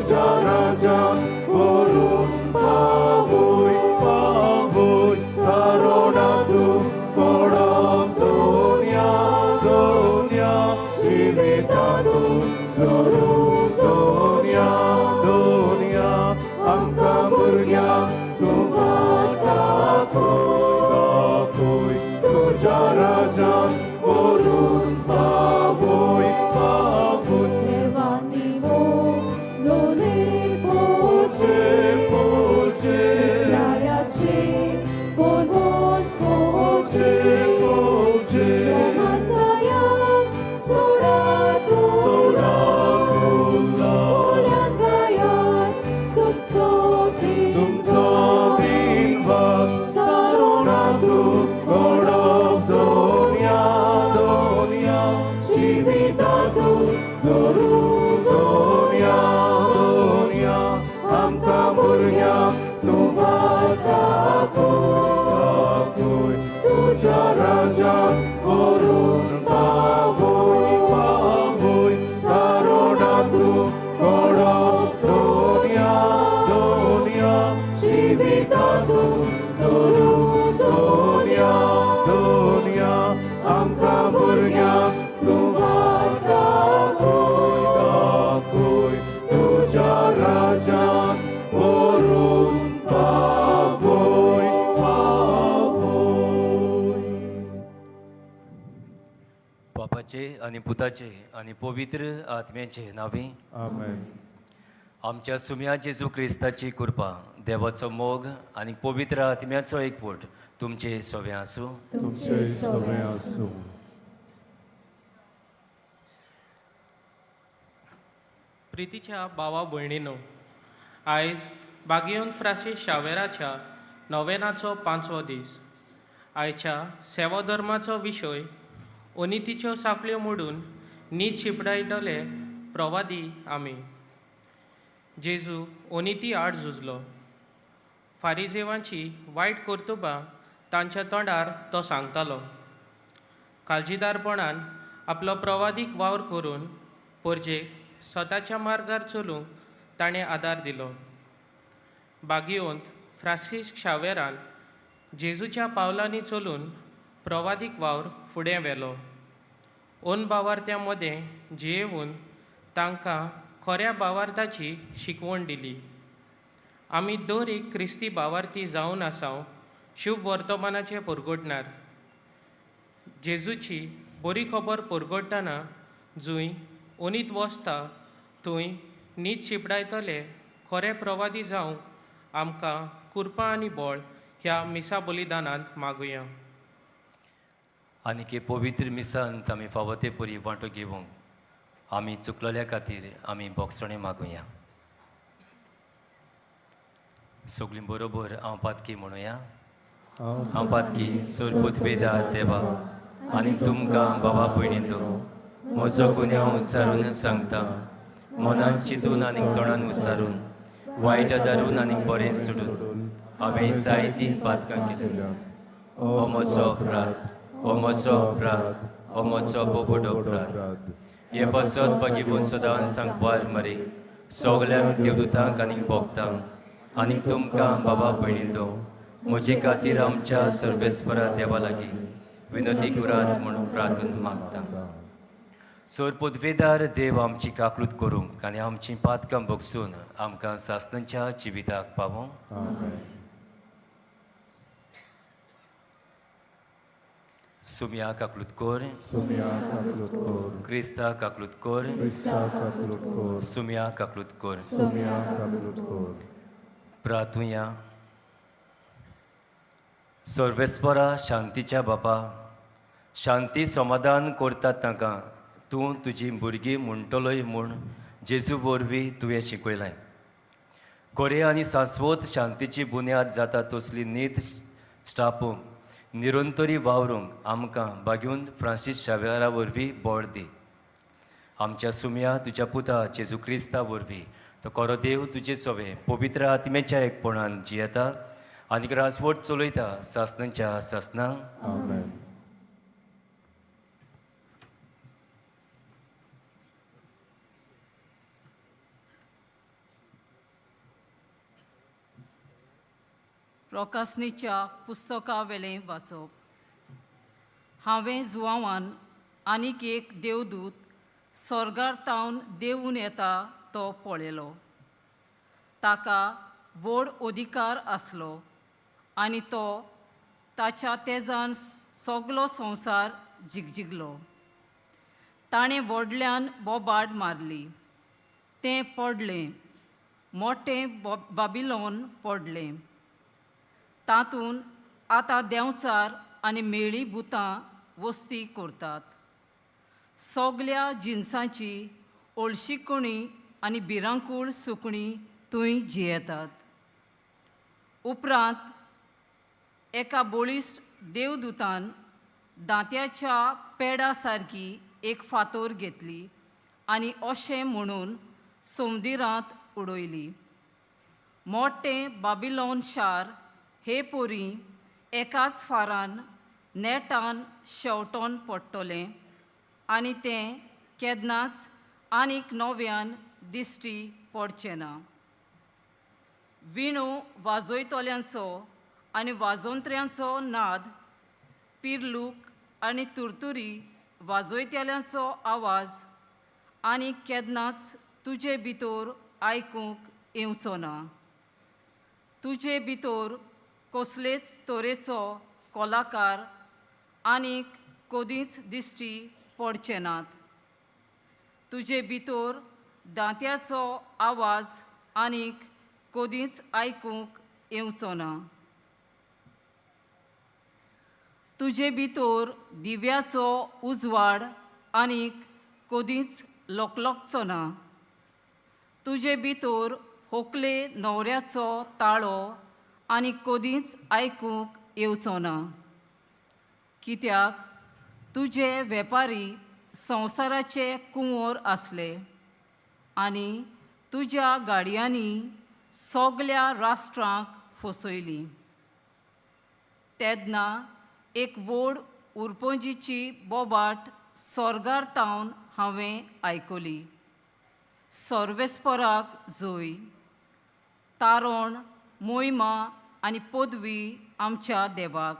तुझ्या राजान वरून पावोय पावोय करुणा तू पडोम दोन्या दोन्या जिवितातून सोडून दोन्या दोन्या आमकां भुरग्यांक तूं दाखोय तुझ्या राजान वरून पावोय पावोय देवानी वो लोलेर पोचे पोचे इस्रायाचे बोलवोन पोचे पोचे समासायाक सोडा तू सोडा खुला गायात तुमचो दिन वास करुणा तू घडोवप दोन्या दोन्या जिवितातून सोडून दोन्या दोन्या आमकां भुरग्यांक तूं दाखोय तुझ्या राजान वरून पावोय पावोय करुणा तू घडोवप दोन्या दोन्या जिवितातून सोडून दोन्या दोन्या आमकां भुरग्यांक तूं दाखोय तुझ्या राजान वरून पावोय पावोय. बापाचे आनी पुताचे आनी पवित्र आत्म्याचे नावे आमेन. आमच्या सुम्या जेजू क्रिस्ताची कृपा देवाचो मोग आनी पवित्र आत्म्याचो एकवट तुमचे सोवे आसूं. तुमचे सवे आसूं. प्रितीच्या भावा भयणीनो, आयज बागयोन फ्रांसीस शावेराच्या नोवेनाचो 5वो दीस. आयच्या सेवा धर्माचो विशय अनितीच्यो साखळ्यो मोडून नीत शिपडायतले प्रवादी आमी. जेजू अनिती आड झुजलो. फारिजेवांची वायट कर्तुबां तांच्या तोंडार तो सांगतालो. काळजीदारपणान आपलो प्रवादीक वावर करून परजेक स्वताच्या मार्गार चलूंक ताणें आदार दिलो. बागयोंत फ्रांसीस शावेरान जेजूच्या पावलांनी चलून प्रवादीक वावर फुडें व्हेलो. ओन भावार्थ्यां मदें जियेवून तांकां खऱ्या भावार्थाची शिकवण दिली. आमी दर एक क्रिस्ती भावार्थी जावन आसाव शुभ वर्तमानाचे परगटणार. जेजूची बरी खबर परगटतना जूंय अनीत वसता थंय नीत शिपडायतले खरे प्रवादी जावंक आमकां कृपा आनी बळ ह्या मिसा बलिदानांत मागुया. आनी के पवित्र मिसांत आमी फावो ते परी वांटो घेवंक आमी चुकलोल्या खातीर आमी बोगसणे मागुया. सगळीं बरोबर हांव पातकी म्हणुया. हांव पातकी सोरपुतवेदार देवा आनी तुमकां बाबा भयणींतो म्हजो गुन्यांव उच्चारून सांगता. मनान चिंतून आनी तोंडान उच्चारून वायट आदारून आनी बरें सोडून हांवें जायतीं पातकां केलीं. हो म्हजो अपराध, हो म्हजो अपराध, हो म्हजो बोबड अपराध. हे बसत बागीवून सदां सांगपार मरे सगळ्यांक देवदूतांक आनी भोगतांक आनी तुमकां बाबा भयणींतो म्हजे खातीर आमच्या सर्वेस्परा देवा लागीं विनोदी करात म्हणून प्रार्थून मागता. सोर पदवेदार देव आमची काकूट करूंक आनी आमची पातकां भोगसून आमकां सासणांच्या जिविताक पावोंक. सुम्या काकूट कोर, क्रिस्ता काकूट कोर, सुम्या काकूट कोर. प्रार्थुया. सर्वेस्परा शांतीच्या बापा, शांती समाधान करतात तांकां तूं तुजी भुरगीं म्हणटलोय म्हूण जेजू वरवीं तुवें शिकयलें. खरे आनी शास्वत शांतीची बुन्याद जाता तसली नीत स्टापूंक निरंतरी वावरूंक आमकां बागून फ्रांसीस शावेरा वरवीं बळ दी. आमच्या सुम्या तुज्या पुता जेजू क्रिस्ता वरवीं तो खरो देव तुजे सोवे पवित्र आत्म्याच्या एकपणान जियेता आनी रासवट चलयता सासणांच्या सासणांक. आमेन. प्रकाशनीच्या पुस्तका वेलें वाचप. हांवें जुवांवान आनीक एक देवदूत स्वर्गार तावन देंवून येता तो पळयलो. ताका व्हड अधिकार आसलो आनी तो ताच्या तेजान सगलो संवसार जिगजिगलो. ताणें व्हडल्यान बोबाड मारली. तें पडलें, मोठें बाबिलोन पडलें. तातूंत आतां देंवचार आनी मेळी भुतां वस्ती करतात. सगल्या जिन्सांची ओळशीकणी आनी भिरांकूळ सुकणीं थंय जियेतात. उपरांत एका बळिश्ट देवदूतान दांत्याच्या पेडा सारकी एक फातर घेतली आनी अशें म्हणून समुद्रांत उडयली. मोठें बाबिलोन शार हे पोरी एकाच फारान नेटान शेवटोन पडटलें आनी तें केन्नाच आनीक नव्यान दिश्टी पडचें ना. विणो वाजयतल्यांचो आनी वाजोंत्र्यांचो नाद, पिर्लूक आनी तुरतुरी वाजयतल्यांचो आवाज आनी केन्नाच तुजे भितर आयकूंक येवचो ना. तुजे भितर कसलेच तरेचो कलाकार आनीक कदींच दिश्टी पडचे नात. तुजे भितर दांत्याचो आवाज आनीक कदींच आयकूंक येवचो ना. तुजे भितर दिव्याचो उजवाड आनीक कदींच लोकलोकचो ना. तुजे भितर व्हंकले न्हवऱ्याचो ताळो आनी कदींच आयकूंक येवचो ना. कित्याक तुजे वेपारी संवसाराचे कुंवर आसले आनी तुज्या गाडयांनी सगल्या राष्ट्रांक फसयलीं. तेदना एक व्हड उरपोंजीची बोबाट स्वर्गार तावन हांवें आयकली. सर्वेस्पराक जय. तारण, मोहिमा आनी पदवी आमच्या देवाक.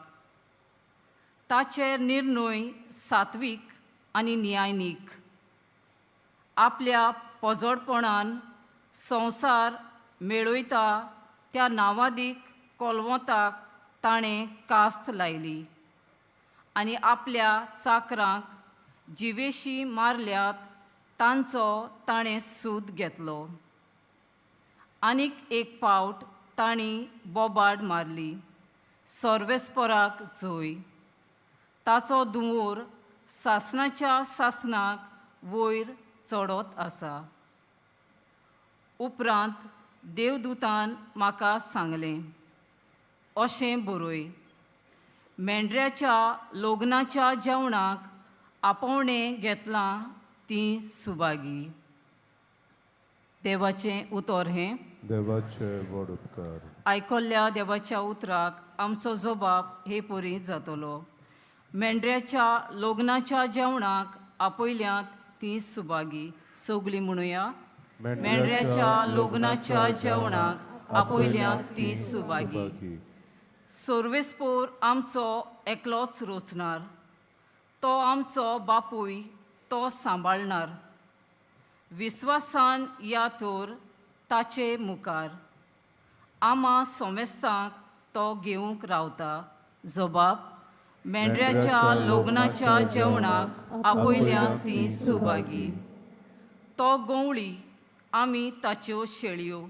ताचे निर्णय सात्वीक आनी न्यायनीक. आपल्या पोजडपणान संवसार मेळयता त्या नावादीक कोलवताक ताणें कास्त लायली आनी आपल्या चाकरांक जिवेशी मारल्यात तांचो ताणें सूद घेतलो. आनीक एक पावट तांणी बोबाड मारली. सर्वेस्पराक जय. ताचो धुंवर सासणाच्या सासणाक वयर चडत आसा. उपरांत देवदूतान म्हाका सांगलें, अशें बरय, मेंढऱ्याच्या लग्नाच्या जेवणाक आपोवणें घेतलां तीं सुभागी. देवाचें उतर हें. देवाचे व्हड उपकार. आयकल्ल्या देवाच्या उतराक आमचो जबाब हे परी जातलो. मेंढऱ्याच्या लग्नाच्या जेवणाक आपयल्यांत तीं सुभागी. सगलीं म्हणुया. मेंढऱ्याच्या लग्नाच्या जेवणाक आपयल्यांत तीं सुभागी. सर्वेस्पोर आमचो एकलोच रोचणार. तो आमचो बापूय तो सांबाळणार. विस्वासान या तर ताचे मुखार. आमा सोमेस्तांक तो घेवंक रावता. जबाब. मेंढऱ्याच्या लग्नाच्या जेवणाक आपयल्यांत तीं सुभागी. तो गवळी, आमी ताच्यो शेळयो.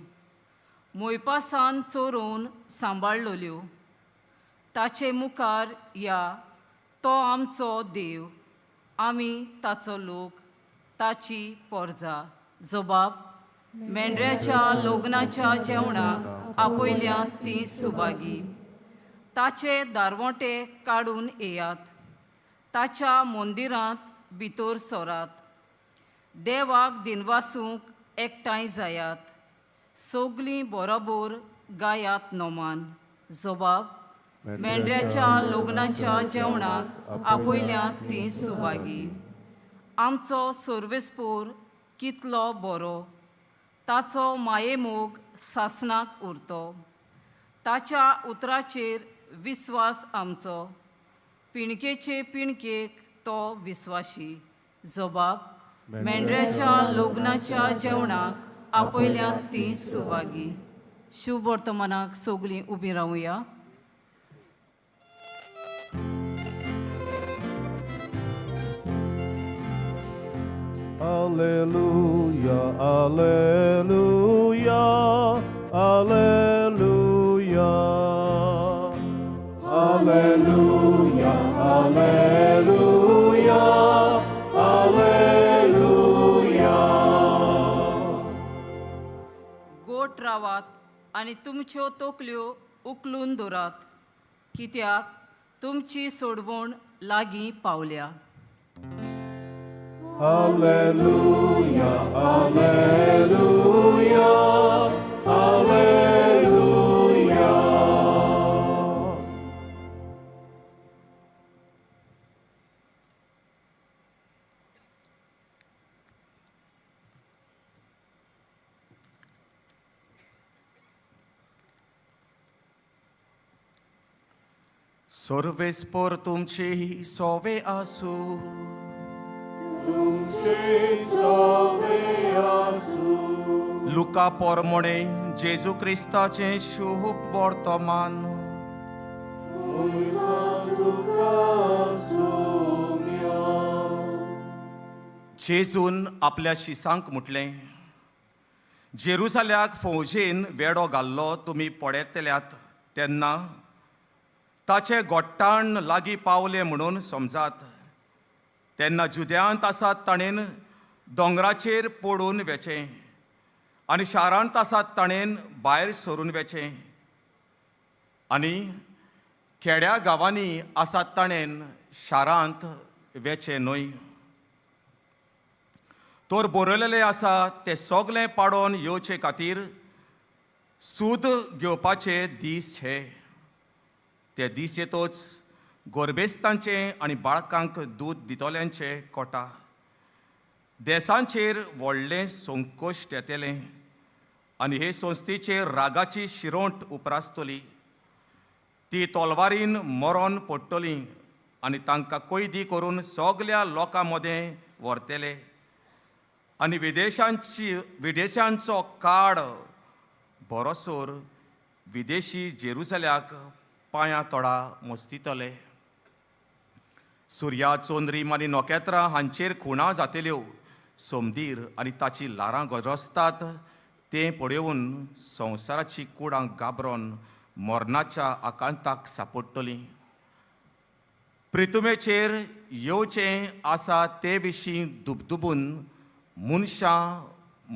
मोयपासान चोरून सांबाळलोल्यो. ताचे मुखार या. तो आमचो देव. आमी ताचो लोक, ताची पोरजा. जबाब. मेंढऱ्याच्या लग्नाच्या जेवणाक आपयल्यांत तीं सुभागी. ताचे दारवोटे काडून येयात. ताच्या मंदिरांत भितर सोरात. देवाक दिनवासूंक एकठांय जायात. सगलीं बरोबर गायात नोमान. जबाब. मेंढऱ्याच्या लग्नाच्या जेवणाक आपयल्यांत तीं सुभागी. आमचो सर्वेस्पोर कितलो बरो. ताचो माये मोग सासणाक उरतो. ताच्या उतराचेर विस्वास आमचो. पिणकेचे पिणकेक तो विस्वाशी. जबाब: मेंढऱ्याच्या लग्नाच्या जेवणाक आपयल्यान ती सुवागी. शुभ वर्तमानाक सगळीं उबीं रावया. Alleluia, alleluia, alleluia. Alleluia, alleluia, alleluia. गोठ रावात आनी तुमच्यो तोकल्यो उखलून दवरात, कित्याक तुमची सोडवण लागीं पावल्या. Alleluia, alleluia, alleluia. सर्वेस्पर तुमची सोवे आसू. लुका पोरमोणे जेजू क्रिस्ताचे शुभ वर्तमान. जेजून आपल्या शिसांक म्हटलें, जेरुसल्याक फौजेन वेडो घाल्लो तुमी पळयतल्यात तेन्ना ताचे गोट्टाण लागीं पावले म्हणून समजात. तेन्ना जुद्यांत आसात ताणेन दोंगराचेर पडून वेचें आनी शारांत आसात ताणेन भायर सरून वेचें आनी खेड्या गांवांनी आसात ताणेन शारांत वेचें न्हय. तोर बरयलेलें आसा तें सगलें पाडोवन येवचे खातीर सूद घेवपाचे दीस हे. ते दीस येतोच गोरबेस्तांचे आनी बाळकांक दूद दितोल्यांचे कोटा. देसांचेर व्हडलें संकोश्ट येतलें आनी हे संस्थेचेर रागाची शिरोंट उप्रासतली. ती तलवारीन मरोन पडटलीं आनी तांकां कैदी करून सगल्या लोकां मदें व्हरतले आनी विदेशांचो काळ बरोसोर विदेशी जेरुसल्याक पांयां तोडा मस्तितले. सुर्या, चोंद्रीम आनी नोखेत्रां हांचेर खुणा जातल्यो. सोमदीर आनी ताची लारां गरजतात तें पळयोवन संवसाराची कुडां गाबरोन मरणाच्या आकांताक सांपडटलीं. प्रितुमेचेर येवचें आसा ते विशीं दुबदुबून मनशां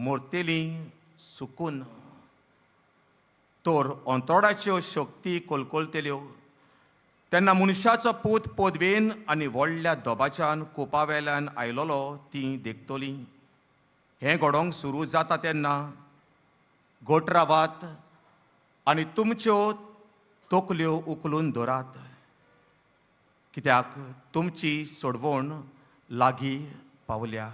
मरतलीं सुकून. तोर अंतोडाच्यो शक्ती कोलकोलतल्यो. तेन्ना मनशाचो पूत पदवेन आनी व्हडल्या दोबाच्यान कोपावेल्यान आयलोलो ती देखतलीं. हें घडोवंक सुरू जाता तेन्ना गोठ रावात आनी तुमच्यो तोकल्यो उखलून दवरात, कित्याक तुमची सोडवण लागीं पावल्या.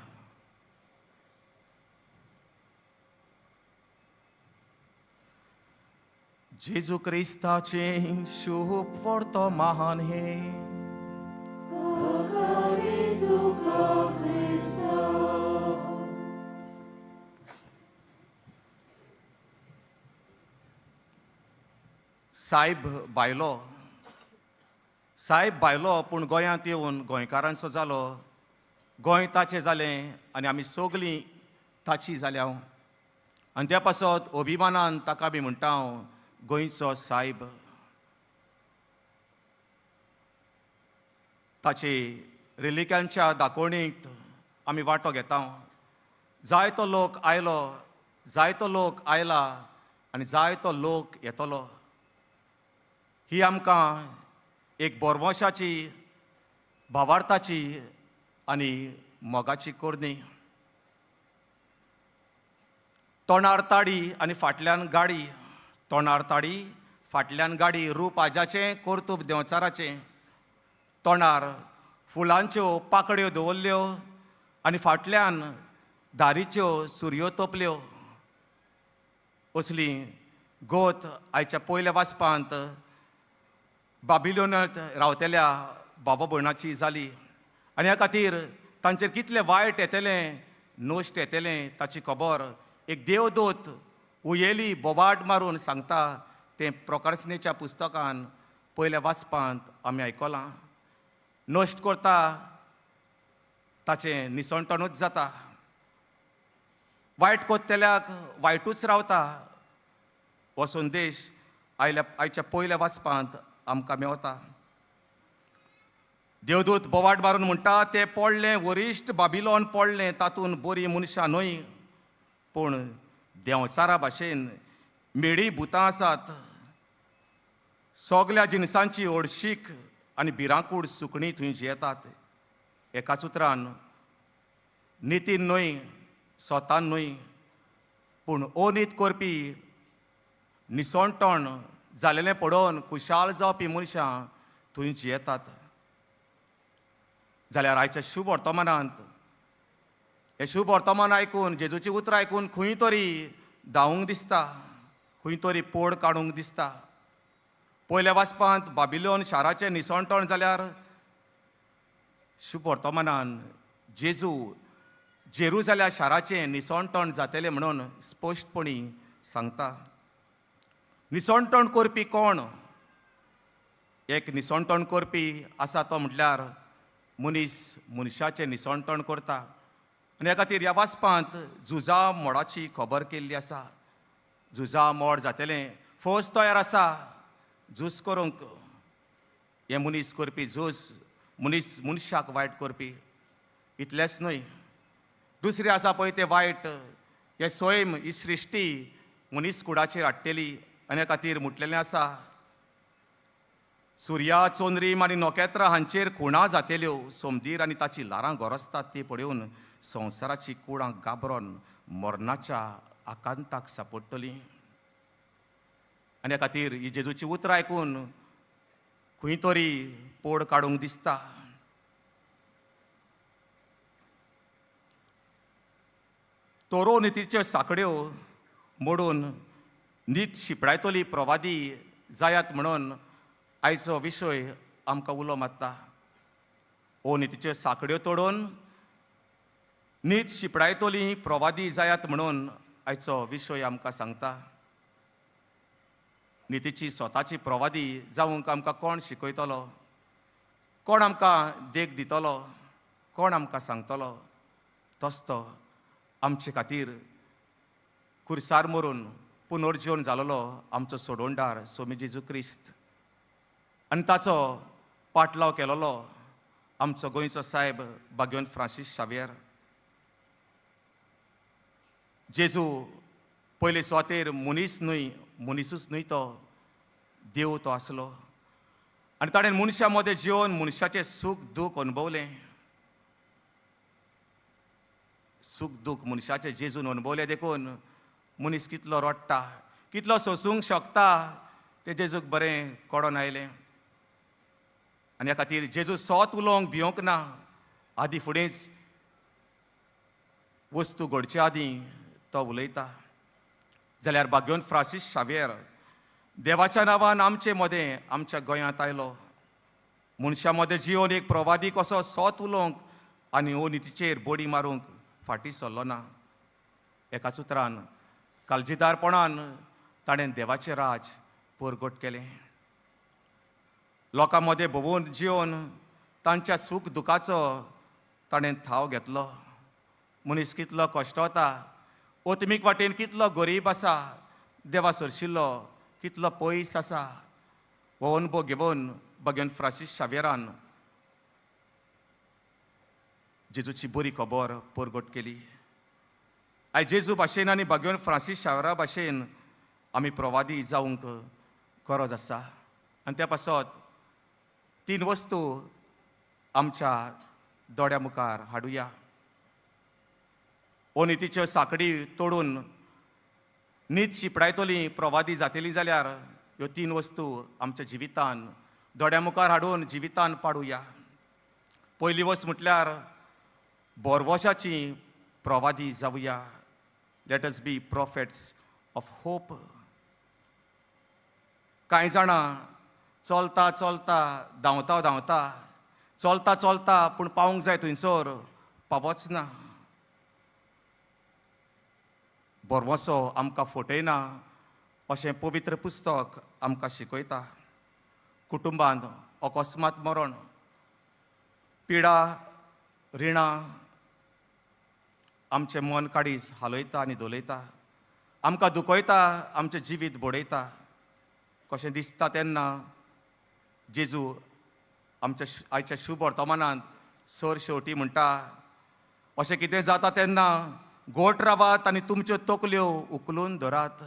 जेजू क्रिस्ताचे शुभ वर्तमान हे. साहेब भायलो पूण गोंयांत येवन गोंयकारांचो जालो. गोंय ताचें जालें आनी आमी सगलीं ताची जाल्या. आनी त्या पासत अभिमानान ताका बी म्हणटा हांव गोंयचो साहेब. ताचे रिलिक्यांच्या दाखोवणींत आमी वांटो घेता. जायतो लोक आयलो, जायतो लोक आयला आनी जायतो लोक येतलो. ही आमकां एक बोरवंशाची, भावार्थाची आनी मोगाची कोरणी. तोंडार ताडी आनी फाटल्यान गाडी. तोंडार ताडी, फाटल्यान गाडी. रूप आजाचें, कर्तूब देंवचाराचें. तोंडार फुलांच्यो पाकड्यो दवरल्यो आनी फाटल्यान धारीच्यो सुरयो तोपल्यो. असलीं गोत आयच्या पयल्या वाचपांत बाबिलोनांत रावतेल्या बाबा भयणाची जाली आनी ह्या खातीर तांचेर कितलें वायट येतलें नोश्ट येतलें ताची खबर एक देवदूत उयेली बोबाट मारून सांगता तें प्रकाशनेच्या पुस्तकान पयल्या वाचपांत आमी आयकलां. नश्ट करता ताचें निसणटणूच जाता. वायट कोत्तेल्याक वायटूच रावता हो संदेश आयच्या पयल्या वाचपांत आमकां मेवता. देवदूत बोवाट मारून म्हणटा तें पडलें वरिश्ट बाबिलोन पडलें तातूंत बरीं मनशां न्हय पूण देंवचारा भाशेन मेळी भुतां आसात. सगल्या जिनसांची ओडशीक आनी भिरांकूड सुकणीं थंय जियेतात. एकाच उतरान नितीन न्हय स्वतान न्हय पूण अनीत करपी निसणटण जालेलें पडोवन खुशाल जावपी मनशां थंय जियेतात. जाल्यार आयच्या शुभ वर्तमानांत हे शुभ वर्तमान आयकून जेजूची उतरां आयकून खंय तरी धांवूंक दिसता, खंय तरी पोड काडूंक दिसता. पयल्या वाचपांत बाबिलोन शाराचें निसणटण जाल्यार शुभ वर्तमानान जेजू जेरुजाल्या शाराचें निसणटण जातलें म्हणून स्पश्टपणी सांगता. निसणटण करपी कोण? एक निसणटण करपी आसा तो म्हटल्यार मनीस मनशाचें निसणटण करता. आनी ह्या खातीर ह्या वाचपांत झुजा मोडाची खबर केल्ली आसा. झुजा मोड जातलें, फौज तयार आसा झूज करूंक. हे मनीस करपी झूज मनीस मनशाक वायट करपी. इतलेंच न्हय, दुसरें आसा पळय तें वायट. हे स्वयं ही सृश्टी मनीस कुडाचेर हाडटली आनी ह्या खातीर म्हटलेलें आसा सुर्या चोंद्रीम आनी नोकेत्रां हांचेर खुणां जातल्यो. सोमदीर आनी ताची ल्हारां गरजतात ती पळोवन संवसाराची कुडां गाबरोन मरणाच्या आकांताक सांपडटलीं. आनी ह्या खातीर ही जेजूची उतरां आयकून खंय तरी पोड काडूंक दिसता. तोरो नितीच्यो साखड्यो मोडून नीत शिपडायतली प्रवादी जायात म्हणून आयचो विशय आमकां उलो मारता. ओ नितीच्यो साखड्यो तोडून नीत शिपडायतली प्रवादी जायात म्हणून आयचो विशय आमकां सांगता. नितीची स्वताची प्रवादी जावंक आमकां कोण शिकयतलो? कोण आमकां देख दितलो? कोण आमकां सांगतलो? तोच तो आमचे खातीर खुर्सार मरून पुनर्जीवन जालोलो आमचो सोडवणदार स्वामी जेजू क्रिस्त आनी ताचो पाटलाव केलोलो आमचो गोंयचो साहेब भाग्यवंत फ्रांसीस शावेर. जेजू पयले सुवातेर मनीस न्हय, मनीसूच न्हय तो देव तो आसलो आनी ताणें मनशां मदें जिवन मनशाचें सूख दूख अनुभवलें. सूख दूख मनशाचें जेजून अनुभवलें देखून मनीस कितलो रडटा, कितलो सोसूंक शकता तें जेजूक बरें कळोन आयलें. आनी ह्या खातीर जेजू सोत उलोवंक भिवंक ना. आदीं फुडेंच वस्तू घडचे आदीं तो उलयता. जाल्यार भाग्यवंत फ्रांसीस शावेर देवाच्या नांवान आमचे मदें आमच्या गोंयांत आयलो. मनशां मदें जिवन एक प्रवादी कसो सोत उलोवंक आनी अनितीचेर बोडी मारूंक फाटीं सरलो ना. एकाच उतरान काळजीदारपणान ताणें देवाचें राज परगट केलें. लोकां मदें भोंवून जिवन तांच्या सूख दुखाचो ताणें थाव घेतलो. मनीस कितलो कश्टवता, ओतमीक वाटेन कितलो गरीब आसा, देवा सरशिल्लो कितलो पयस आसा हो अनुभव घेवन भाग्यवंत फ्रांसीस शावेरान जेजूची बरी खबर परगट केली. आयज जेजू भाशेन आनी भाग्यवंत फ्रांसीस शावेरा भाशेन आमी प्रवादी जावंक गरज आसा. आनी त्या पासत 3 वस्तू आमच्या दोळ्या मुखार हाडुया. अनितीच्यो साखडी तोडून नीत शिपडायतली प्रवादी जातली जाल्यार ह्यो 3 वस्तू आमच्या जिवितान दोळ्या मुखार हाडून जिवितान पाडुया. पयली वस्त म्हटल्यार बोरवोशाची प्रवादी जावया. Let us be prophets of hope. कांय जाणां चलता चलता धांवता धांवता चलता चलता पूण पावूंक जाय थंयसर पावच ना. बोरवोसो आमकां फटयना अशें पवित्र पुस्तक आमकां शिकयता. कुटुंबांत अकस्मात मरण, पिडा, रिणां आमचें मन काडीस हालयता आनी दोलयता, आमकां दुखयता, आमचें जिवीत बोडयता. कशें दिसता तेन्ना जेजू आमच्या आयच्या शुभ वर्तमानांत सर शेवटी म्हणटा, अशें कितें जाता तेन्ना गोठ रावात आनी तुमच्यो तकल्यो उखलून धरात.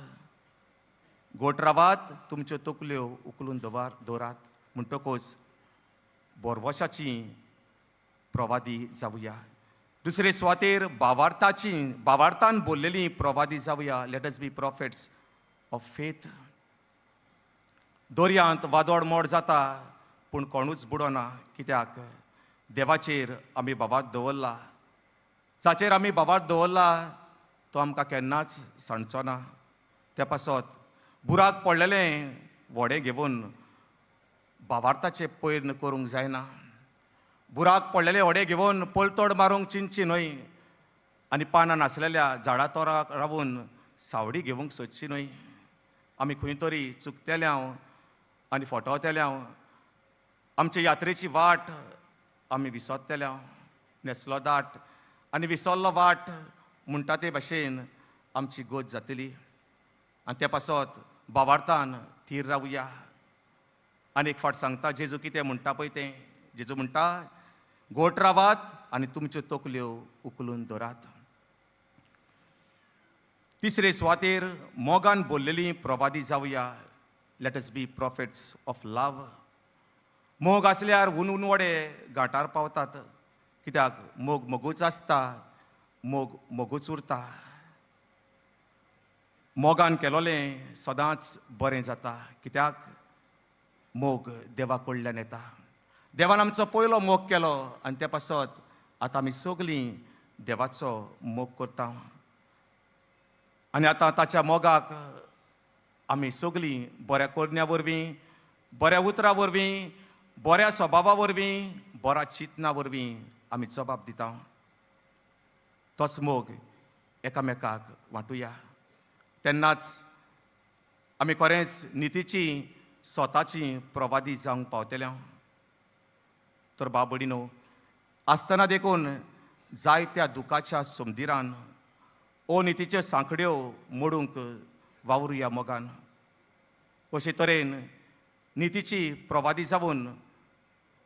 गोठ रावात, तुमच्यो तकल्यो उखलून दवरात. म्हणटकूच बोरवोशाची प्रवादी जावया. दुसरे सुवातेर भावार्थान बोललेली प्रवादी जावया. Let us be prophets of faith. दर्यांत वादळ मोड जाता पूण कोणूच बुडना. कित्याक देवाचेर आमी बाबात दवरला. जाचेर आमी बाबात दवरला तो आमकां केन्नाच सांडचो ना. त्या पासत बुराक पडलेलें व्हडें घेवन भावार्थाचें पैर करूंक जायना. बुराक पडलेलें व्हडें घेवन पलतड मारूंक चिंतची न्हय आनी पानां नासलेल्या झाडां तोराक रावून सावडी घेवंक सोदची न्हय. आमी खंय तरी चुकतेल्यांव आनी फटवतेल्यांव आमचे यात्रेची वाट आमी विसरतेल्यांव. नेसलो दाट आनी विसरलो वाट म्हणटा ते भाशेन आमची गोत जातली. आनी ते पासत भावार्थान थीर रावया. आनी एक फावट सांगता जेजू कितें म्हणटा पळय तें. जेजू म्हणटा, गोठ रावात आनी तुमच्यो तकल्यो उखलून दवरात. तिसरे सुवातेर मोगान बोललेली प्रवादी जावया. Let us be prophets of love. मोग आसल्यार उन वडे घाटार पावतात. कित्याक मोग मोगूच आसता, मोग मोगूच उरता. मोगान केलोलें सदांच बरें जाता. कित्याक मोग देवा कडल्यान येता. देवान आमचो पयलो मोग केलो आनी ते पासत आतां आमी सगलीं देवाचो मोग करता. आनी आतां ताच्या मोगाक आमी सगलीं बऱ्या करण्या वरवीं, बऱ्या उतरां वरवीं, बऱ्या स्वभावा वरवीं, बऱ्या चिंतना वरवीं आमी जबाब दिता. तोच मोग एकामेकाक वांटुया. तेन्नाच आमी खरेंच नितीची स्वताची प्रवादी जावंक पावतल्या. तर बाबडीनो, आसतना देखून जायत्या दुखाच्या समदिरान अनितीच्यो सांखड्यो मोडूंक वावरुया मोगान. अशे तरेन नितीची प्रवादी जावन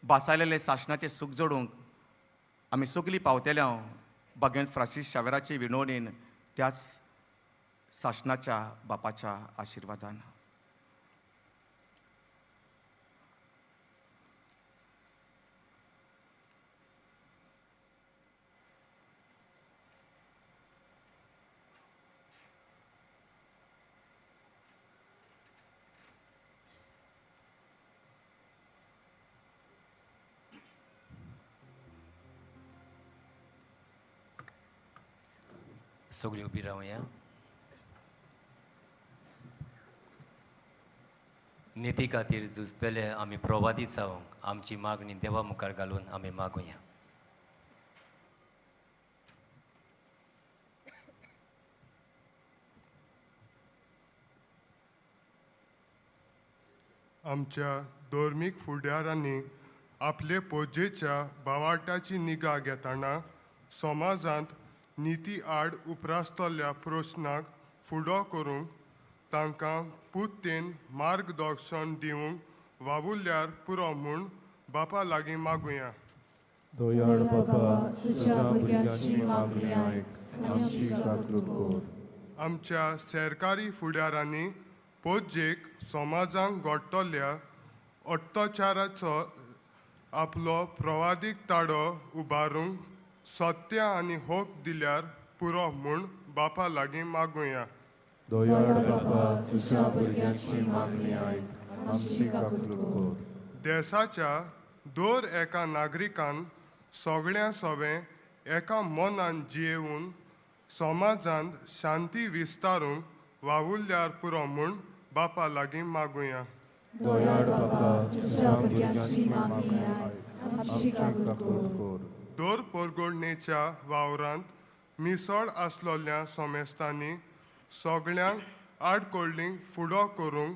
भासायलेले शासनाचें सूख जोडूंक आमी सगलीं पावतल्या भगवंत फ्रांसीस शावेराचे विणवणेन त्याच शासनाच्या बापाच्या आशिर्वादान. सगळीं उबी रावया. निती खातीर झुजतले आमी प्रवादी जावंक आमची मागणी देवा मुखार घालून आमी मागुया. आमच्या धर्मीक फुडाऱ्यांनी आपले पोजेच्या भावार्थाची निगा घेतना समाजांत निती आड उप्रासतल्या प्रश्नाक फुडो करूंक तांकां पुतेन मार्गदर्शन दिवंक वावुरल्यार पुरो म्हूण बापा लागीं मागुया. दोयाळ बाबा, तुझ्या भुरग्यांची मागणी आयक, आमची काकूट कर. आमच्या सरकारी फुडाऱ्यांनी पोजेक समाजांक घडटल्या अत्याचाराचो आपलो प्रवादीक ताळो उबारूंक सत्य आनी होप दिल्यार पुरो म्हूण बापा लागीं मागुया. दोयाळ बाबा, तुझ्या भुरग्यांची मागणी आयक, आमची काकूट कर. देशाच्या दर एका नागरिकान सगळ्या सवें एका मनान जियेवून समाजांत शांती विस्तारूंक वावुरल्यार पुरो म्हूण बापा लागीं मागुया. दोयाड बाबा तुझ्या भुरग्यांची मागणी आयक आमची कबूल कर. दर परगोडणेच्या वावरांत मिसळ आसलोल्या सोमेस्तांनी सगळ्यांक आडकोल्डींक फुडो करूंक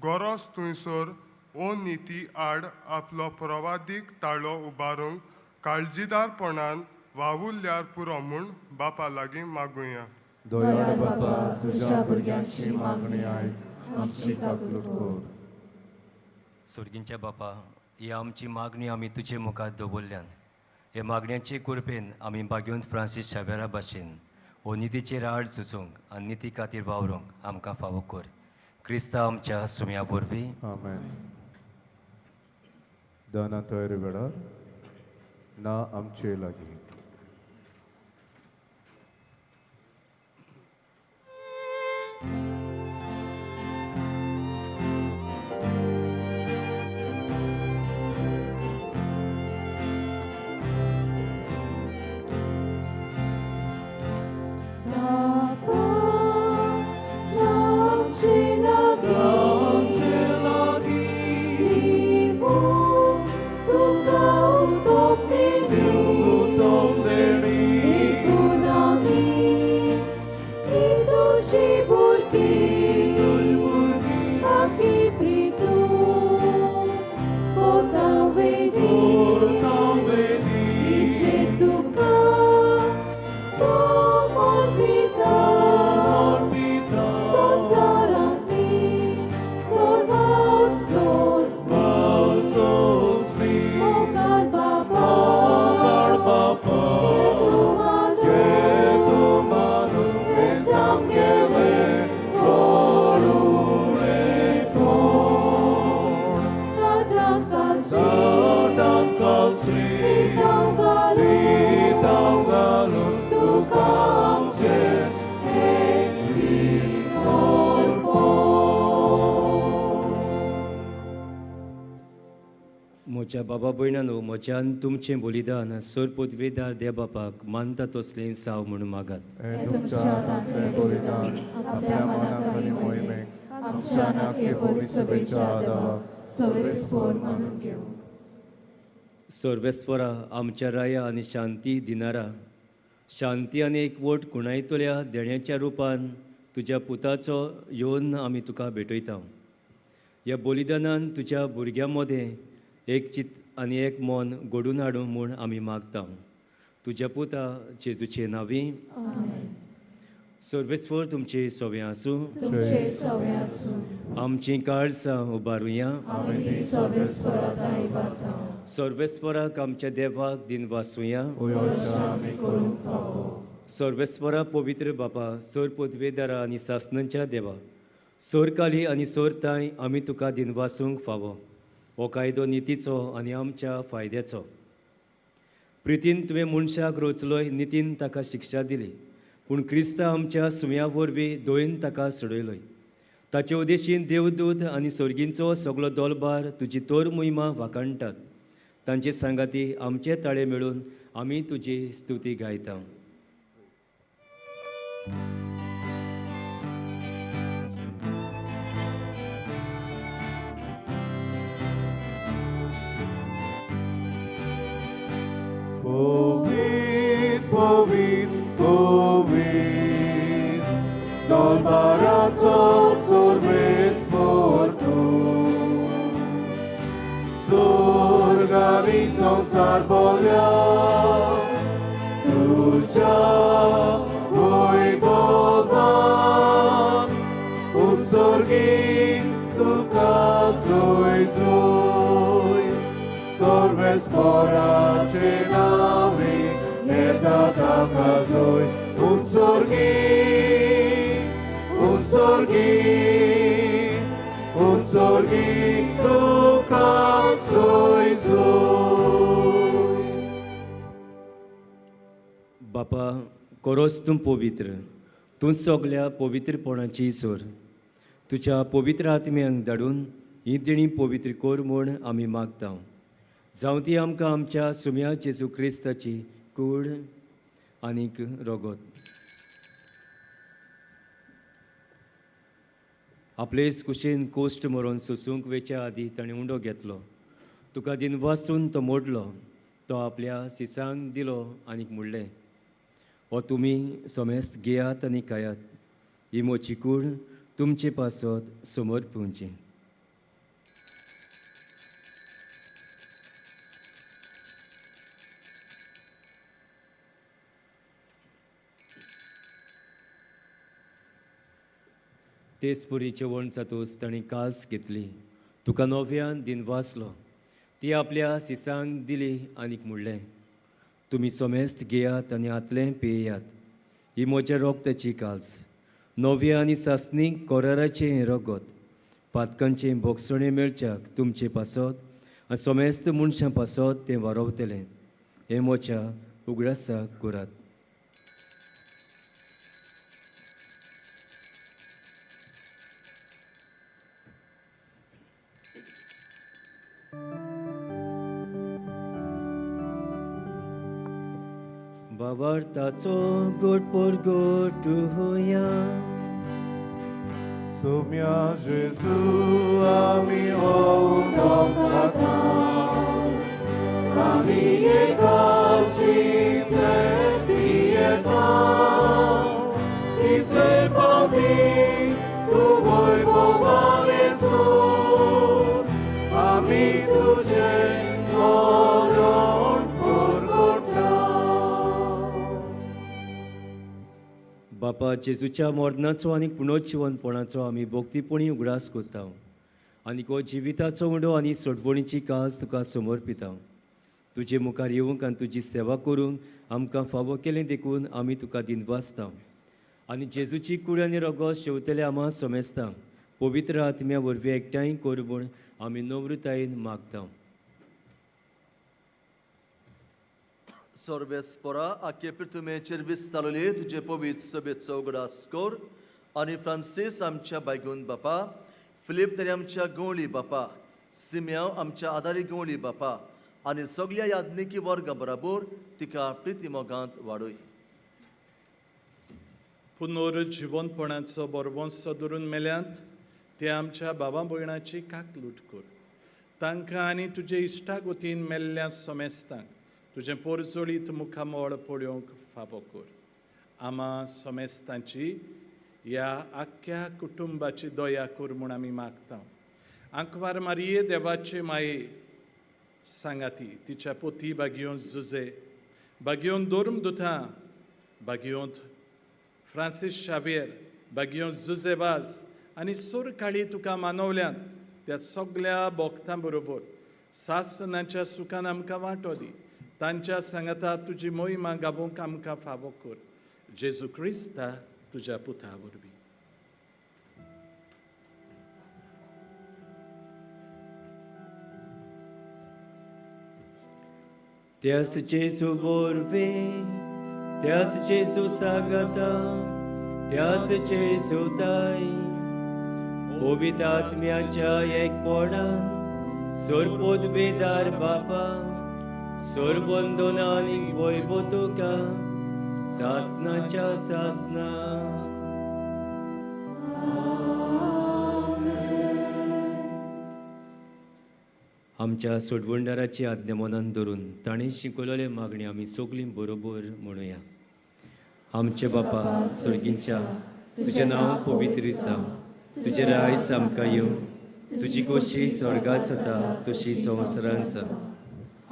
गरज थंयसर ओ निती आड आपलो प्रवादीक ताळो उबारूंक काळजीदारपणान वावुरल्यार पुरो म्हूण बापा लागीं मागुया. दोयाड बाबा तुझ्या भुरग्यांची मागणी आयक आमची कबूल कर. सुर्गींच्या बापा ही आमची मागणी आमी तुजे मुखार दवरल्यान हे मागण्यांचे कुरपेन आमी बागेवंत फ्रांसीस शावेरा भाशेन हो नितीचेर आड सुचोवंक आनी निती खातीर वावरूंक आमकां फावो कर. क्रिस्ता आमच्या सुम्या वरवीं आमेन. दाना तयारी वेळार ना आमचे लागीं. बाबा आमचे लागीं लिवू तुका उतोप देणी देखून आमी ही तुजी भुरगीं बाकी प्रितू कोता वेदी इचे तुका समर्पिता संसारांतली सर्वासोस मोगाळ बाबा तू मानू हे सांगेले तुका आमचे म्हज्या बाबा भयणांनो, म्हज्यान तुमचें बलिदान सोर पदवेदार देव बापाक मानता तसलें साव म्हणून मागात. हे तुमच्या हातांतलें बलिदान आपल्या मनाक आनी मोहिमेक आमच्या नाके पवित्र सभेच्या आदाराक सर्वेस्पोर मानून घेऊ. सर्वेस्परा आमच्या राया आनी शांती दिनारा शांती आनी एकवट कुणायतल्या देण्याच्या रुपान तुज्या पुताचो येवन आमी तुका भेटयता. ह्या बलिदानान तुज्या भुरग्यां मदें एक चित आनी एक मन घडून हाडूं म्हूण आमी मागता. तुज्या पुता जेजूचे नांवी. सर्वेस्वर तुमचे सोवे आसूं. तुमचे सवय आसूं आमची काळजां उबारुया. आमी ती सर्वेस्परांत आयबाता. सर्वेस्पराक आमच्या देवाक दिन वासूया. आमी करूंक फावो सर्वेस्परा पवित्र बापा सोर पदवेदारा आनी सासणांच्या देवा सोर काली आनी सोर ताय आमी तुका दिन वासूंक फावो. हो कायदो नितीचो आनी आमच्या फायद्याचो. प्रितीन तुवें मनशाक रोचलोय नितीन ताका शिक्षा दिली, पूण क्रिस्ता आमच्या सुम्या वरवीं दोयन ताका सोडयलोय. ताचे उदेशीन देवदूत आनी सर्गींचो सगळो दोलबार तुजी तोर मोहिमा वाखाणटात. तांचे सांगाती आमचे ताळे मेळून आमी तुजी स्तुती गायता. Povit, povit, povit, dolbaraco sorvesfor tu. Sorgari संसार बोल्या, तुझ्या वैभवान, उत्सर्गीक तुका जोय जोय. Sorvesporace navi, eta taka zoy, utsorgi, tuka zoy zoy. बापा, कोरोस तूं पवित्र, तूं सगल्या पवित्रपणाची सोर. तुज्या पवित्र आत्म्यांक धाडून ही देणी पवित्र कोर म्हूण आमी मागता. जावं ती आमकां आमच्या सुम्या जेजू क्रिस्ताची कूड आनीक रोगोत. आपलेच कुशीन कोश्ट मरून सोसूंक वेच्या आदी ताणें उंडो घेतलो. तुका दिन वाचून तो मोडलो. तो आपल्या सिसांक दिलो आनीक म्हणलें, हो तुमी सोमेस्त घेयात आनी खायात. ही मोची कूड तुमचे पासत समोर पिवची. तेच पुरी जेवण जातूच ताणीं काल्स घेतली. तुका नव्यान दिन वाचलो. ती आपल्या सिसांक दिली आनीक म्हणलें, तुमी सोमेस्त घेयात आनी आतलें पियेयात. ही म्हज्या रोगताची काल्स, नव्या आनी सासणीक कोराराचें रगत, पातकांचें भोगसणें मेळच्याक तुमचे पासत आनी सोमेस्त मनशां पासत तें वारवतलें. हें म्हज्या उगडासाक करात. बावार्ताचो गोड पोरगोट होया. सोम्या जेजू आमी होऊन खाता, आमी एकाशीतले पियेता. इतले पावटी तू वैभवान येसू, आमी तुझे मरण पोरगोटा. बापा जेजूच्या मरणाचो आनी पुनर्जिवनपणाचो आमी भोक्तीपणी उगडास करता. आनीक हो जिविताचो उंडो आनी सोडवणीची कास तुका समर्पिता. तुजे मुखार येवंक आनी तुजी सेवा करूंक आमकां फावो केलें देखून आमी तुका दिनवासता. आनी जेजूची कूड आनी रगत शेवतले आमां सोमेस्ता. पवित्र आत्म्या वरवीं एकठांय कर म्हूण आमी नम्रतायेन मागता. Sorvespora akie prytume czerwis salole tuje powiedz sobie co gdaskor ani Francis amcia baigun bapa Filip neri amcia goli bapa Simeon amcia adari goli bapa ani soglia yadniki वर्गा बराबर तिका प्रितिमोगांत वाडोय. पुनर्जीवनपणाचो बरवंस धरून मेल्यांत ते आमच्या बाबा भयणाची काकलूट कर. तांकां आनी तुजे इश्टाक वतीन मेल्ल्या सोमेस्तांक तुजें पोरजोळीत मुखामोळ पळोवंक फावो कर. आमां सोमेस्तांची ह्या आख्या कुटुंबाची दया कर म्हूण आमी मागता. आंकवार मारये देवाचे माये सांगाती तिच्या पोती बागियोन जुजे बागियोन दोर्म दुथा बागियोन फ्रांसीस शावेर बागियोन जुजे वाज आनी सोर काळी तुका मानवल्यान त्या सगळ्या भोगतां बरोबर सासणाच्या सुखान आमकां वांटो दी. तांच्या सांगाता तुजी मोहिमा गाबोवंक आमकां फावो कर. जेजू क्रिस्ता तुज्या पुता वरवीं. त्यास जेजू वरवीं, त्यास जेजू सांगाता, त्यास जेजू ताई, पवित्र आत्म्याच्या एकपणान सोरपोत वेदार बापा सोरबंदोना आनी वैभव तुका सासनाच्या सासना. आमच्या सोडवणदाराची आज्ञा मनान धरून ताणें शिकवलेले मागणी आमी सगळीं बरोबर म्हणुया. आमचे बापा सर्गींच्या तुजें नांव पवित्र जावं. तुजें रायज आमकां येवं. तुजी कशी स्वर्गांत जाता तशी संवसारांत जावं.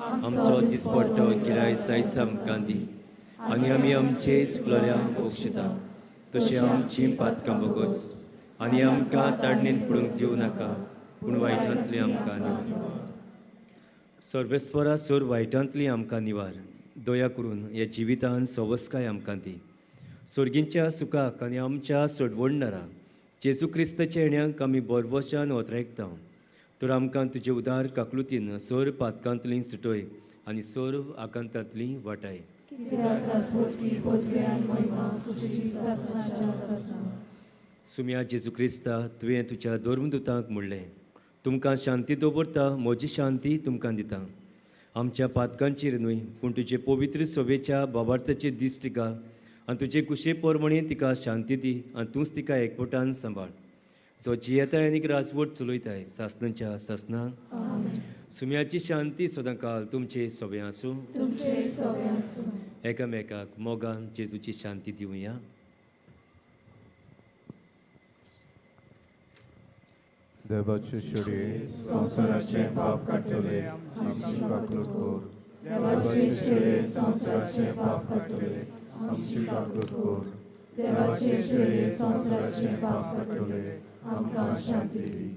आमचो दिसपट्टो गिराय सायज आमकां दी. आनी आमी आमचे चुकलोल्यांक बक्षिता तशें आमची पातकां बोगस. आनी आमकां ताडणेन पडूंक दिवं नाका पूण वायटांतली आमकां निवार. सर्वेस्परा सोर वायटांतली आमकां निवार. दया करून ह्या जिवितांत सवस्काय आमकां दी. सर्गींच्या सुखाक आनी आमच्या सोडवणदारा जेजू क्रिस्ताच्या येण्याक आमी बरवशान वतरायकता. तर आमकां तुजे उदार काकलुतीन सोर पातकांतली सुटय आनी सोर आकांतांतली वाटाय. सुम्या जेजू क्रिस्ता तुवें तुज्या धर्मदुतांक म्हणलें, तुमकां शांती दवरता, म्हजी शांती तुमकां दिता. आमच्या पातकांचेर न्हय पूण तुजे पवित्र सभेच्या बाबार्थाचे दीस तिका आनी तुजे कुशे पोरमणी तिका शांती दी आनी तूंच तिका एकवटान सांबाळ. जो जियेताय आनीक राजवट चलयताय सासनांच्या सासनांक सुम्याची शांती सदां काल तुमचे सवे आसूं तुमचे सवे आसूं. एकामेकाक मोगान जेजूची शांती दिवया. देवाचे शेळये संवसाराचे पाप काडटले आमची काकूट कोर. देवाचे शेळये संवसाराचे पाप काडटले आमची काकूट कोर. देवाचे शेळये संवसाराचे पाप काडटले आमकां शांती दी.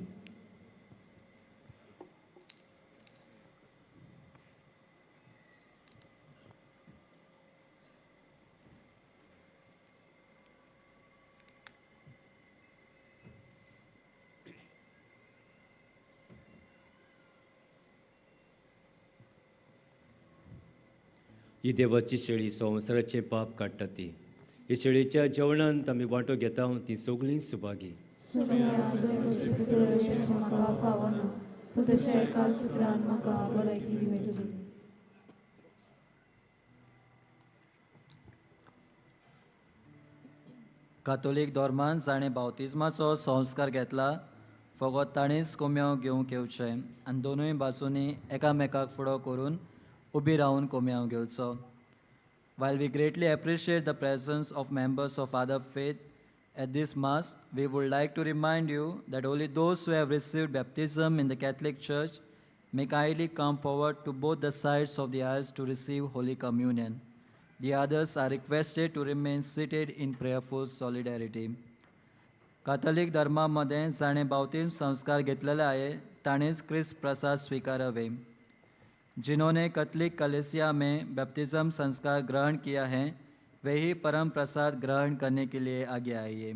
ही देवाची शेळी संवसाराचे पाप काडटा ती. हे शेळीच्या जेवणांत आमी वांटो घेता ती सगळीं सुभागी. म्हाका फावना पूण तशें काल सुत्रान म्हाका भलायकी मेळटली. कातोलीक धर्मान जाणें बावतिजमाचो संस्कार घेतला फकत ताणीच कोम्याव घेवंक येवचें आनी दोनूय बाजूंनी एकामेकाक फुडो करून उबी रावन कोम्याव घेवचो. While we greatly appreciate the presence of members of other faith at this Mass, we would like to remind you that only those who have received baptism in the Catholic Church may kindly come forward to both the sides of the aisles to receive Holy Communion. The others are requested to remain seated in prayerful solidarity. कातोलिक धर्मामध्ये जाणे बावतिस्म संस्कार घेतलेले आहे ताणेच ख्रिस्त प्रसाद स्वीकारावे. जिन्होंने Catholic कलीसिया में baptism संस्कार ग्रहण किया है वे ही परम प्रसाद ग्रहण करने के लिए आगे आइए.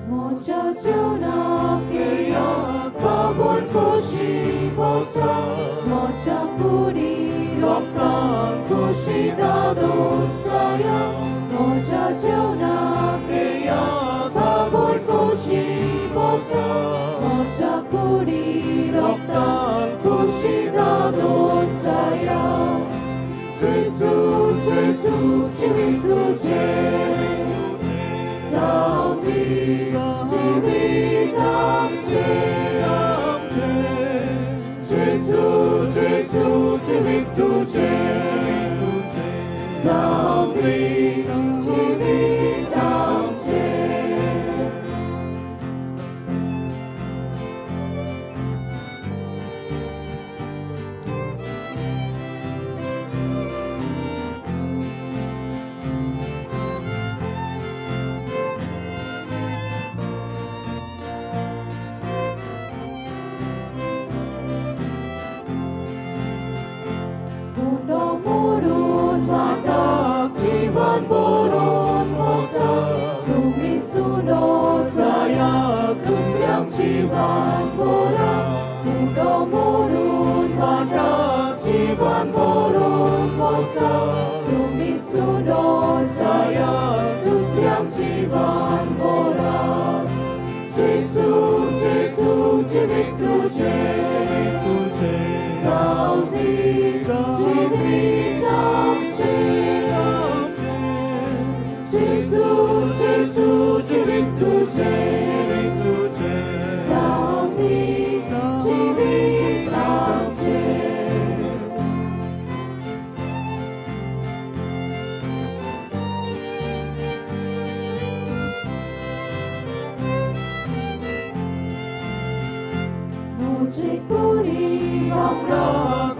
모자 제우나게야 가본 곳이 벗어 모자 뿌리 럭당 곳이 다도 쌓여 모자 제우나게야 가본 곳이 벗어 모자 뿌리 럭당 곳이 다도 쌓여 제수 제수 주님도 제 사오기 지위감제 제수 제수 주님도 제 사오기 지위감제 Mulut mata jiwan boron mosa Tumit suno saya Tusriang jiwan boran Mulut mata jiwan boron mosa Tumit suno saya Tusriang jiwan boran Jesu Jesu jevik tuje Saudi 지위감제 제수 제수 지위투제 사오니 지위감제 오직 우리 먹러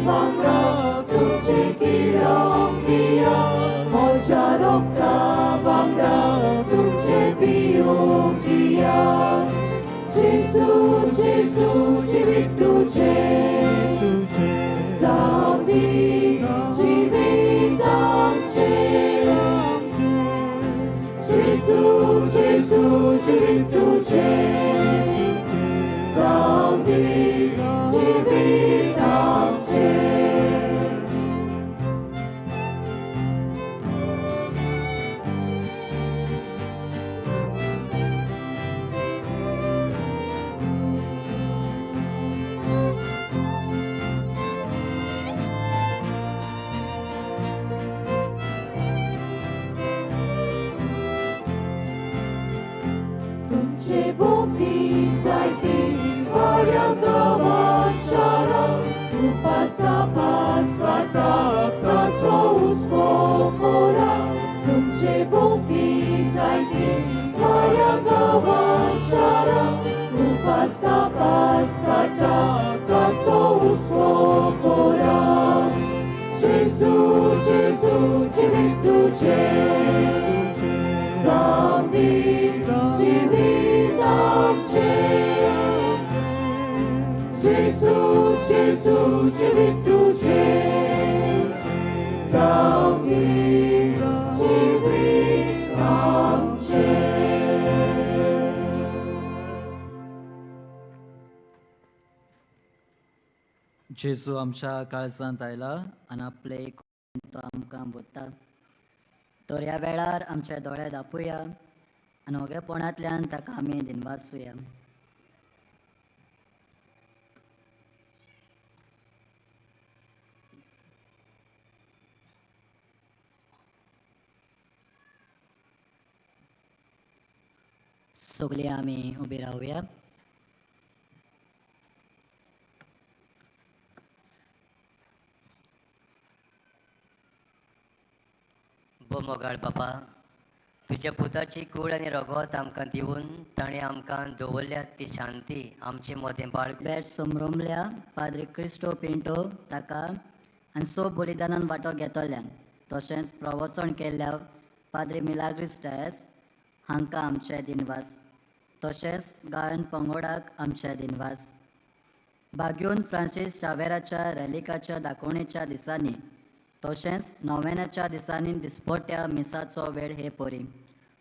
वांगडा तुमचे किळोंक दिया म्हज्या रोगता वांगडा तुमचे पिवूंक दिया जेसू जेसू जिवीत तुझे जावं दी जिवीत आमचे जेसू जेसू जिवीत तुझे जावं दी जिवीत आमचे तुमचे भोवती जायती व्हड्या गांवांत शारांत उपास तापास वाटाक ताचो हुस्को कोरा तुमचे भोवती जायती व्हड्या गांवांत शारांत उपास तापास वाटाक ताचो हुस्को कोरा जेसू जेसू जिवीत तुझे जावं दी जिवीत आमचे जेसू जेसू जिवीत तुझे जावं दी जिवीत आमचे जेजू आमच्या काळजांत आयला आनी आपले तो आमकां बोत्ता तर ह्या वेळार आमचे दोळे धांपूया आनी ओगेपणांतल्यान ताका आमी दिनवासूया सगळीं आमी उबी रावया मोगाळ बापा तुज्या पुताची कूड आनी रगत आमकां दिवन ताणें आमकां दवरल्या ती शांती आमचे मदें बाळ वेळ सोमरोमल्या पाद्री क्रिस्टो पिंटो ताका आनी सो बलिदानान वांटो घेतल्यान तशेंच प्रवचन केल्ल्या पाद्री मिलाग्रिस डायस हांकां आमचे दिनवास तशेंच गायन पंगोडाक आमचे दिनवास बागयोन फ्रांसीस शावेराच्या रॅलिकाच्या दाखोवणेच्या दिसांनी तशेंच नोवेनाच्या दिसांनी दिसपट्ट्या मिसाचो वेळ हे परी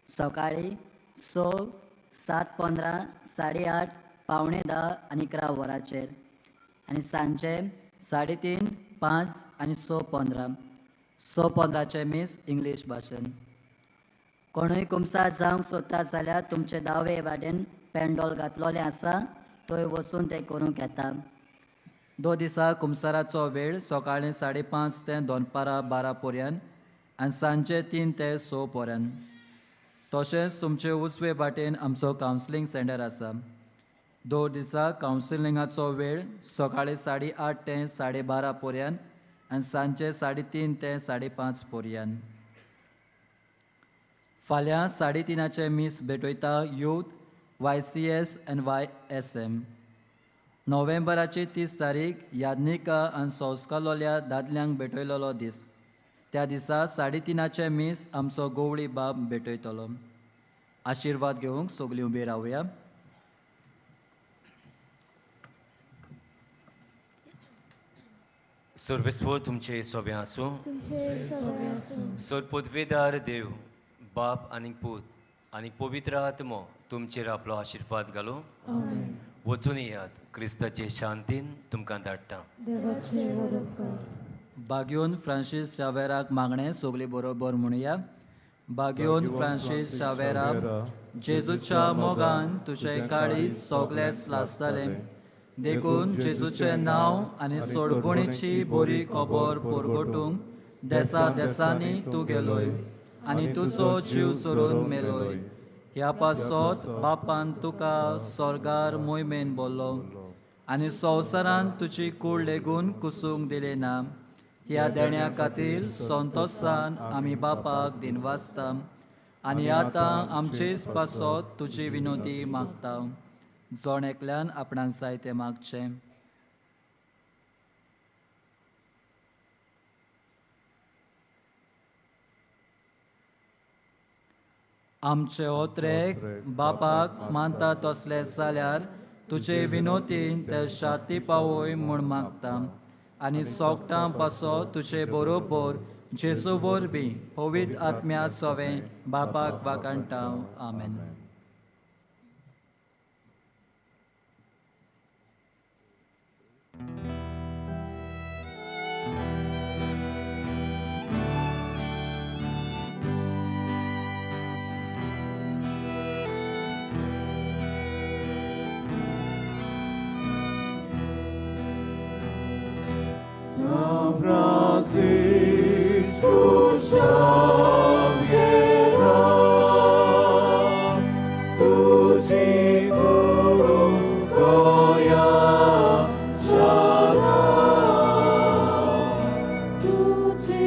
सकाळीं 6, 7:15, 8:30, 9:45 आनी 11 वरांचेर आनी सांजे 3:30, 5 आनी 6:15 6:15चे मीस इंग्लीश भाशेन कोणूय कुमसा जावंक सोदता जाल्यार तुमचे दावे वाटेन पेंडॉल घातलोलें आसा थंय वचून तें करूंक येता 2 दिसा कुमसाराचो वेळ सकाळीं 5:30 ते दनपारां 12 पर्यंत आनी सांजे 3 ते 6 पर्यंत तशेंच तुमचे उजवे वाटेन आमचो कावन्सिलींग सेंटर आसा 2 दिसा कावन्सिलिंगाचो वेळ सकाळीं 8:30 ते 12:30 पर्यंत आनी सांजे 3:30 ते 5:30 पर्यंत फाल्यां 3:30चे मीस भेटयता यूथ YCS आनी YSM नोव्हेंबराची 30 तारीख याज्ञिका आनी संस्कालोल्या दादल्यांक भेटयलोलो दीस त्या दिसा 3:30चे मीस आमचो गोवळी बाब भेटयतलो आशिर्वाद घेवंक सगळीं उबी रावया सर्वेस्वर तुमचे सोबे आसूं सोर पदवेदार देव बाप आनी पूत आनी पवित्र आत्मो तुमचेर आपलो आशिर्वाद घालूं वचून येयात क्रिस्ताचे शांतीन तुमकां धाडटा बागयोन फ्रांसीस शावेराक मागणें सगळीं बरोबर म्हणुया बागयोन फ्रांसीस शावेरा जेजूच्या मोगान तुजें काळीज सोगलेच लासतालें देखून जेजूचें नांव आनी सोडबुणीची बरी खबर परगटूंक देसा देसांनी तूं गेलोय आनी तुजो जीव चोरून मेलोय ह्या पासत बापान तुका स्वर्गार मोहिमेन बोल्लो आनी संवसारान तुजी कूड लेगून कुसूंक दिली ना ह्या देण्या खातीर संतोशान आमी बापाक दिनवासता आनी आतां आमचीच पासत तुजी विनोदी मागता जोण एकल्यान आपणाक जाय तें मागचें आमचे ओत्रेक बापाक मानता तसले जाल्यार तुजे विनोतीन ते शाती पावोय म्हूण मागता आनी सोगटां पासो तुजे बरोबर जेजू वरवीं पवित्र आत्म्या सोवे बापाक वाकाणटा आमेन. San Francisco Xaviera, tuci guru goya shara, tuci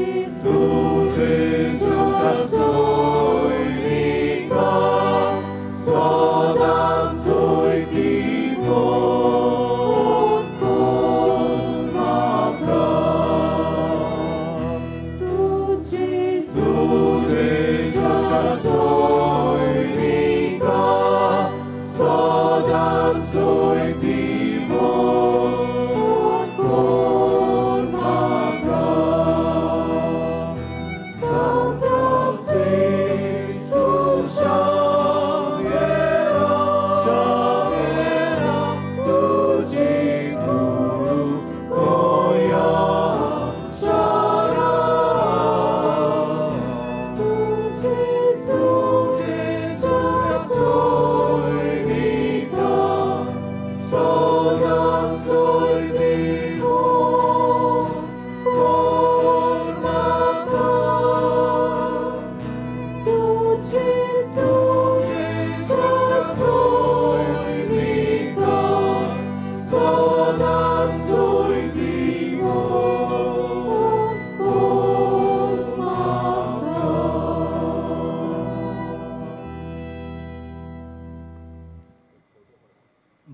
juta soinika, sodan soitiko.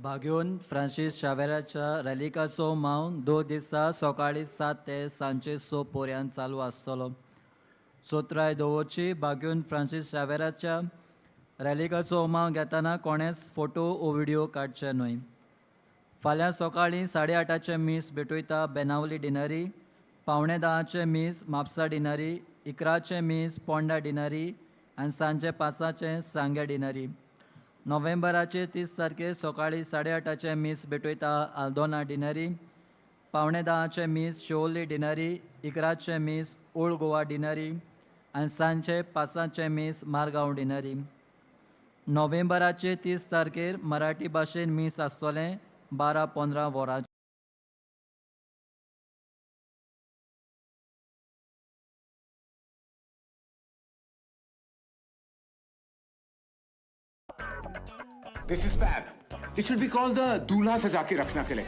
भाग्योन फ्रांसीस शावेराच्या रॅलिकाचो माव 2 दिसा सकाळी 7 ते सांजे 6 पर्यंत चालू आसतलो. सोत्राय दवरची भाग्योन फ्रांसीस शावेराच्या रॅलिकाचो माव घेतना कोणेच फोटो ओ व्हिडिओ काडचे न्हय. फाल्यां सकाळीं 8:30चे मीस भेटयता बेनावली डिनरी, 9:45चे मीस म्हापसा डिनरी, 11चे मीस पोंडा डिनरी आनी सांजे 5चे सांग्या डिनरी. नोव्हेंबराचे 30 तारखेर सकाळी 8:30चे मीस भेटयता आल्दोना डिनरी, 9:45चे मीस शिवोली डिनरी, 11चे मीस ओल्ड गोवा डिनरी आनी सांजे 5चे मीस मारगांव डिनरी. नोव्हेंबराचे 30 तारखेर मराठी भाशेन मीस आसतलें 12-15 वरांचें. This is fab. It should be called the Dulha Saja ke Rakhna Collection.